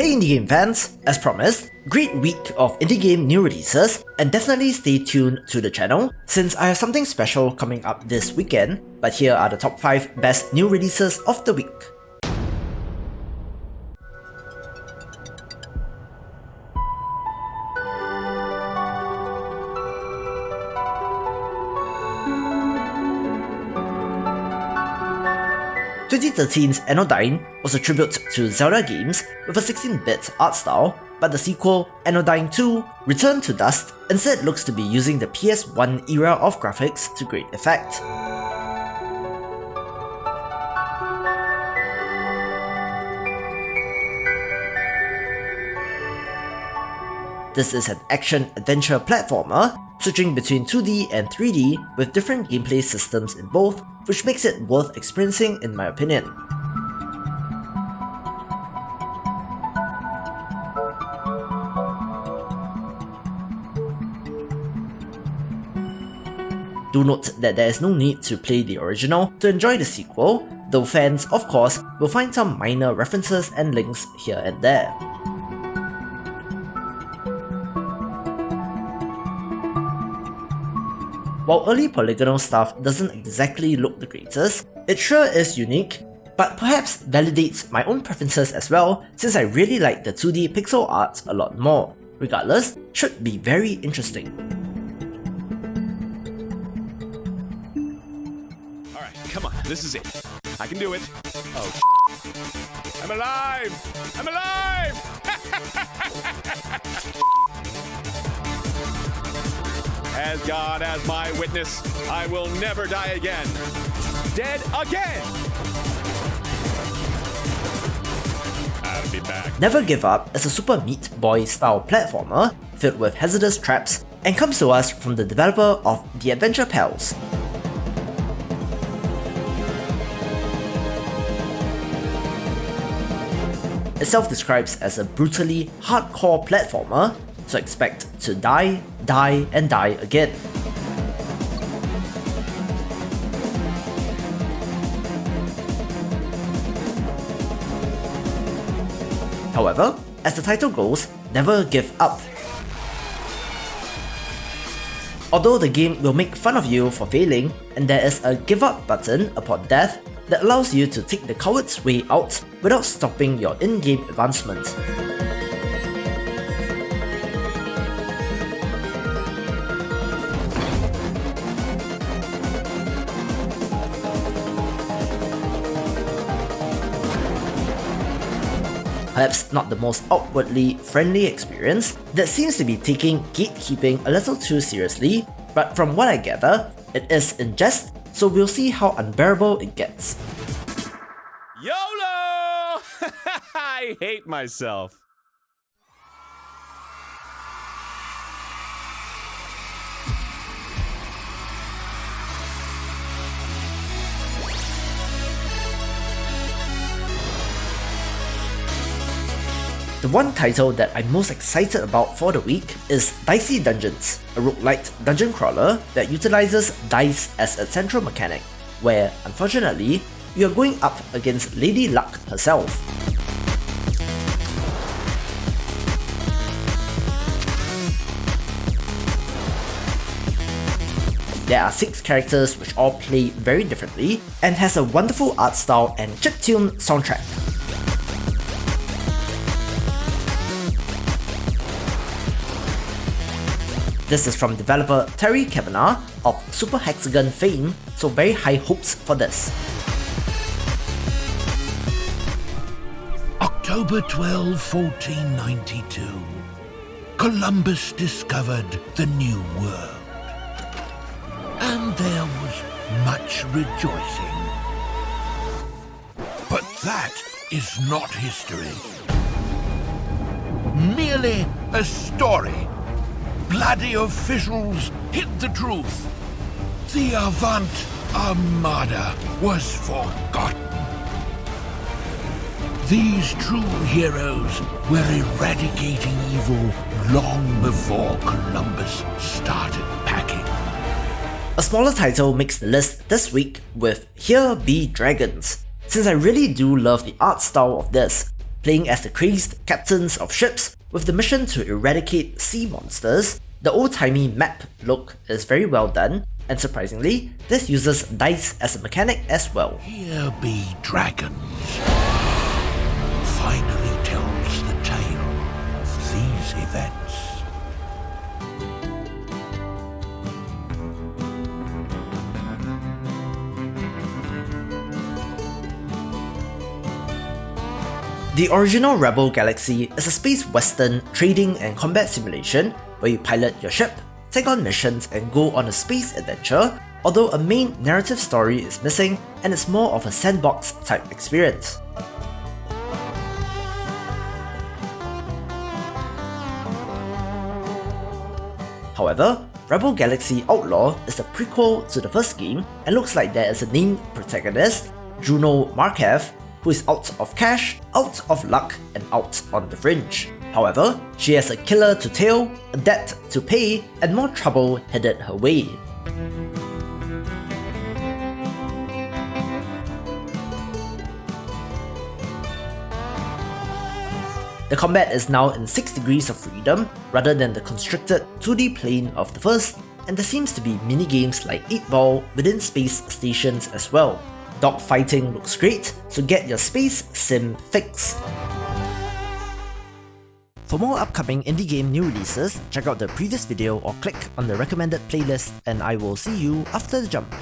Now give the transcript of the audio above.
Hey indie game fans, as promised, great week of indie game new releases, and definitely stay tuned to the channel since I have something special coming up this weekend, but here are the top 5 best new releases of the week. "2013's Anodyne was a tribute to Zelda games with a 16-bit art style, but the sequel, Anodyne 2, Return to Dust, instead looks to be using the PS1 era of graphics to great effect. This is an action-adventure platformer, switching between 2D and 3D with different gameplay systems in both, which makes it worth experiencing in my opinion. Do note that there is no need to play the original to enjoy the sequel, though fans, of course, will find some minor references and links here and there. While early polygonal stuff doesn't exactly look the greatest, it sure is unique, but perhaps validates my own preferences as well since I really like the 2D pixel art a lot more. Regardless, should be very interesting. Alright, come on, this is it. I can do it. Oh, I'm alive! I'm alive! As God as my witness, I will never die again. Dead again! I'll be back. Never Give Up is a Super Meat Boy style platformer filled with hazardous traps and comes to us from the developer of The Adventure Pals. It self-describes as a brutally hardcore platformer, so expect to die, die, and die again. However, as the title goes, never give up. Although the game will make fun of you for failing, and there is a give up button upon death that allows you to take the coward's way out without stopping your in-game advancement. Perhaps not the most outwardly friendly experience that seems to be taking gatekeeping a little too seriously, but from what I gather, it is in jest, so we'll see how unbearable it gets. YOLO! I hate myself. The one title that I'm most excited about for the week is Dicey Dungeons, a roguelite dungeon crawler that utilizes dice as a central mechanic, where, unfortunately, you are going up against Lady Luck herself. There are 6 characters which all play very differently, and has a wonderful art style and chiptune soundtrack. This is from developer Terry Kavanagh of Super Hexagon fame, so very high hopes for this. October 12, 1492. Columbus discovered the New World. And there was much rejoicing. But that is not history. Merely a story. Bloody officials hid the truth. The Avant Armada was forgotten. These true heroes were eradicating evil long before Columbus started packing. A smaller title makes the list this week with Here Be Dragons. Since I really do love the art style of this, playing as the crazed captains of ships with the mission to eradicate sea monsters. The old-timey map look is very well done, and surprisingly, this uses dice as a mechanic as well. Here be dragons. Finally tells the tale of these events. The original Rebel Galaxy is a space western trading and combat simulation where you pilot your ship, take on missions and go on a space adventure, although a main narrative story is missing and it's more of a sandbox type experience. However, Rebel Galaxy Outlaw is the prequel to the first game and looks like there is a named protagonist, Juno Markev, who is out of cash, out of luck, and out on the fringe. However, she has a killer to tail, a debt to pay, and more trouble headed her way. The combat is now in 6 degrees of freedom rather than the constricted 2D plane of the first, and there seems to be minigames like 8-ball within space stations as well. Dogfighting looks great, so get your space sim fix. For more upcoming indie game new releases, check out the previous video or click on the recommended playlist, and I will see you after the jump.